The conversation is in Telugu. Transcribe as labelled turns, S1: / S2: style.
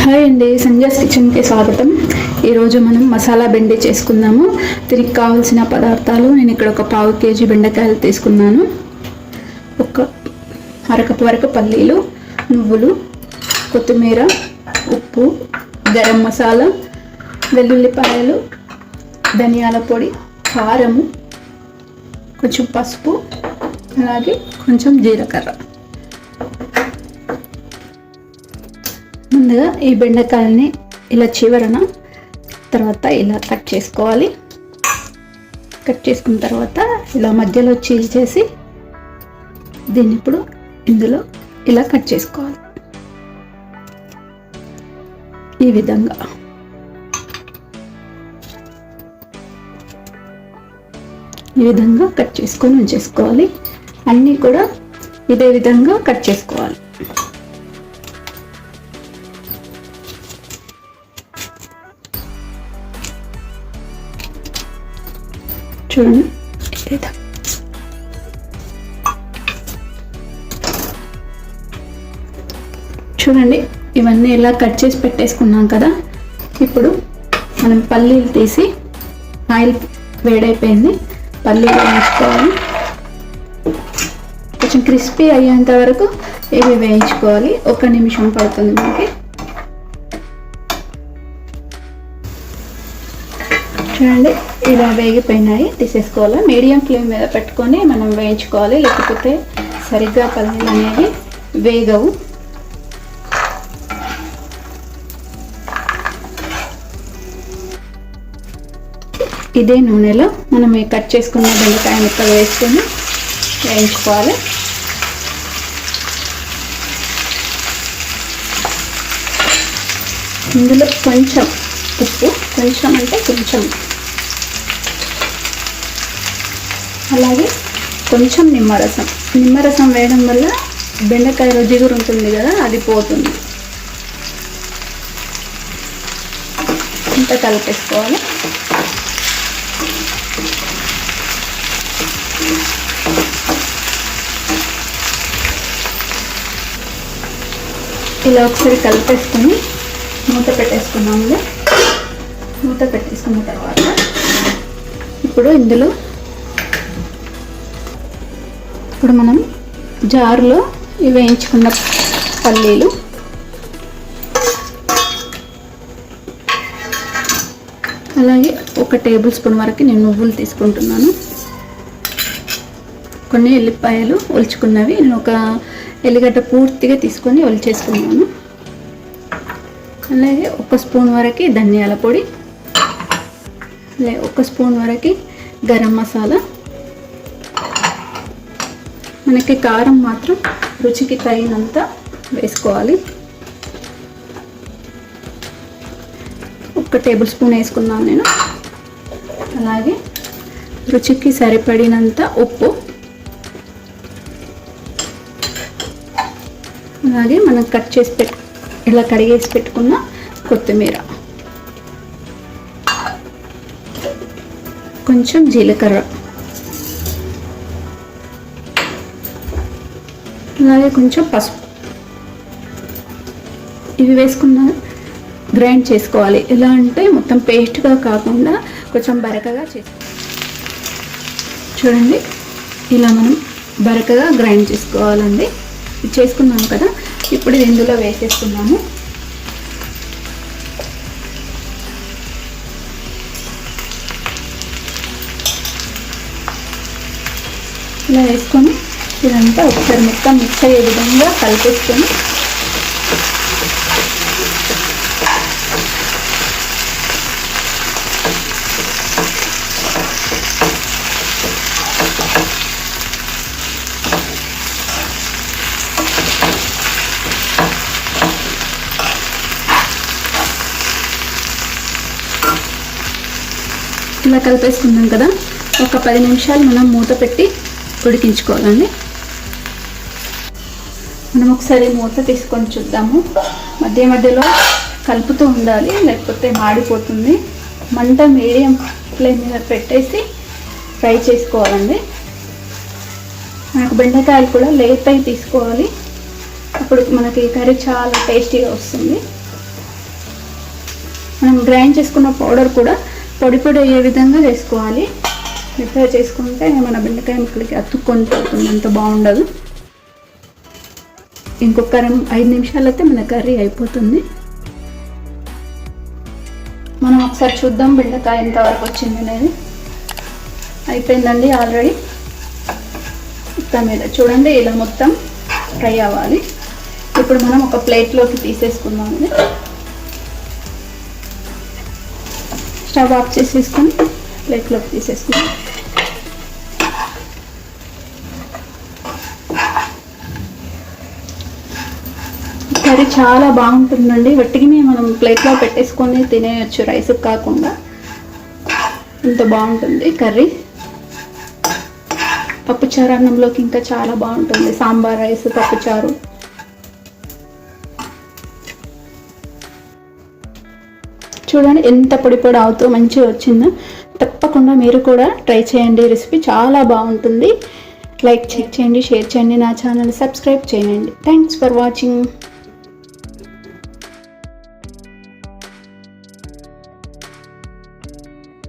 S1: హాయ్ అండి, సంజయ్స్ కిచెన్కి స్వాగతం. ఈరోజు మనం మసాలా బెండి చేసుకుందాము. దీనికి కావాల్సిన పదార్థాలు నేను ఇక్కడ ఒక 1/2 కేజీ బెండకాయలు తీసుకున్నాను. ఒక అరకప్పు వరకు పల్లీలు, నువ్వులు, కొత్తిమీర, ఉప్పు, గరం మసాలా, వెల్లుల్లిపాయలు, ధనియాల పొడి, కారము, కొంచెం పసుపు, అలాగే కొంచెం జీలకర్ర. ముందుగా ఈ బెండకాయల్ని ఇలా చివరన తర్వాత ఇలా కట్ చేసుకోవాలి. కట్ చేసుకున్న తర్వాత ఇలా మధ్యలో చీల్చేసి దీన్ని ఇప్పుడు ఇందులో ఇలా కట్ చేసుకోవాలి. ఈ విధంగా కట్ చేసుకొని ఉంచేసుకోవాలి. అన్నీ కూడా ఇదే విధంగా కట్ చేసుకోవాలి. చూడండి, చూడండి ఇవన్నీ ఇలా కట్ చేసి పెట్టేసుకున్నాం కదా. ఇప్పుడు మనం పల్లీలు తీసి, ఆయిల్ వేడైపోయింది, పల్లీలు వేయించుకోవాలి. కొంచెం క్రిస్పీ అయ్యేంత వరకు ఇవి వేయించుకోవాలి. 1 నిమిషం పడుతుంది మనకి. చూడండి ఇలా వేగిపోయినాయి, తీసేసుకోవాలి. మీడియం ఫ్లేమ్ మీద పెట్టుకొని మనం వేయించుకోవాలి, లేకపోతే సరిగ్గా పల్లీలు అనేవి వేగవు. ఇదే నూనెలో మనం కట్ చేసుకున్న బెండకాయ ముక్కలు వేసుకొని వేయించుకోవాలి. ఇందులో కొంచెం ఉప్పు, కొంచెం అంటే కొంచెం, అలాగే కొంచెం నిమ్మరసం వేయడం వల్ల బెండకాయలో జిగురు ఉంటుంది కదా, అది పోతుంది. ఇంత కలిపేసుకోవాలి. ఇలా ఒకసారి కలిపేసుకొని మూత పెట్టేసుకున్నాము. మూత పెట్టేసుకున్న తర్వాత ఇప్పుడు ఇందులో మనం జారులో వేయించుకున్న పల్లీలు, అలాగే 1 టేబుల్ స్పూన్ వరకు నేను నువ్వులు తీసుకుంటున్నాను. కొన్ని ఎల్లిపాయలు ఒలుచుకున్నవి, నేను 1 ఎల్లిగడ్డ పూర్తిగా తీసుకొని ఒలిచేసుకున్నాను. అలాగే 1 స్పూన్ వరకు ధనియాల పొడి, అలాగే 1 స్పూన్ వరకు గరం మసాలా. మనకి కారం మాత్రం రుచికి తగినంత వేసుకోవాలి. 1 టేబుల్ స్పూన్ వేసుకున్నాను నేను. అలాగే రుచికి సరిపడినంత ఉప్పు, అలాగే మనం కట్ చేసి ఇలా కడిగేసి పెట్టుకున్న కొత్తిమీర, కొంచెం జీలకర్ర, అలాగే కొంచెం పసుపు. ఇవి వేసుకున్న గ్రైండ్ చేసుకోవాలి. ఎలా అంటే మొత్తం పేస్ట్గా కాకుండా కొంచెం బరకగా చూడండి, ఇలా మనం బరకగా గ్రైండ్ చేసుకోవాలండి. ఇది చేసుకున్నాము కదా, ఇప్పుడు ఇది ఇందులో వేసేసుకున్నాము. ఇలా వేసుకొని ఇదంతా ఒకసారి మొత్తం మిక్స్ అయ్యే విధంగా కలిపేసుకొని ఇలా కలిపేసుకున్నాం కదా. ఒక 10 నిమిషాలు మనం మూత పెట్టి ఉడికించుకోవాలండి. మనం ఒకసారి మూత తీసుకొని చూద్దాము. మధ్య మధ్యలో కలుపుతూ ఉండాలి, లేకపోతే మాడిపోతుంది. మంట మీడియం ఫ్లేమ్ మీద పెట్టేసి ఫ్రై చేసుకోవాలండి. మనకు బెండకాయలు కూడా లేతవి తీసుకోవాలి, అప్పుడు మనకి కర్రీ చాలా టేస్టీగా వస్తుంది. మనం గ్రైండ్ చేసుకున్న పౌడర్ కూడా పొడి పొడి అయ్యే విధంగా చేసుకోవాలి. మెత్తగా చేసుకుంటే మన బెండకాయ ముక్కలకి అతుక్కొని పోతుంది, అంత బాగుండదు. ఇంకొక 5 నిమిషాలు అయితే మన కర్రీ అయిపోతుంది. మనం ఒకసారి చూద్దాం బెండకాయ ఎంతవరకు వచ్చింది అనేది. అయిపోయిందండి ఆల్రెడీ. మొత్తం మీద చూడండి ఇలా మొత్తం ఫ్రై అవ్వాలి. ఇప్పుడు మనం ఒక ప్లేట్లోకి తీసేసుకుందామండి. స్టవ్ ఆఫ్ చేసేసుకొని ప్లేట్లోకి తీసేసుకుందాం. కర్రీ చాలా బాగుంటుందండి. వట్టిగానే మనం ప్లేట్లో పెట్టేసుకొని తినేయచ్చు, రైస్ కాకుండా. ఇంత బాగుంటుంది కర్రీ. పప్పుచారు అన్నంలోకి ఇంకా చాలా బాగుంటుంది. సాంబార్ రైస్, పప్పుచారు. చూడండి ఎంత పొడి పొడి అవుతూ మంచిగా వచ్చిందో. తప్పకుండా మీరు కూడా ట్రై చేయండి. రెసిపీ చాలా బాగుంటుంది. లైక్ చేయండి, షేర్ చేయండి, నా ఛానల్ సబ్స్క్రైబ్ చేయండి. Thanks for watching.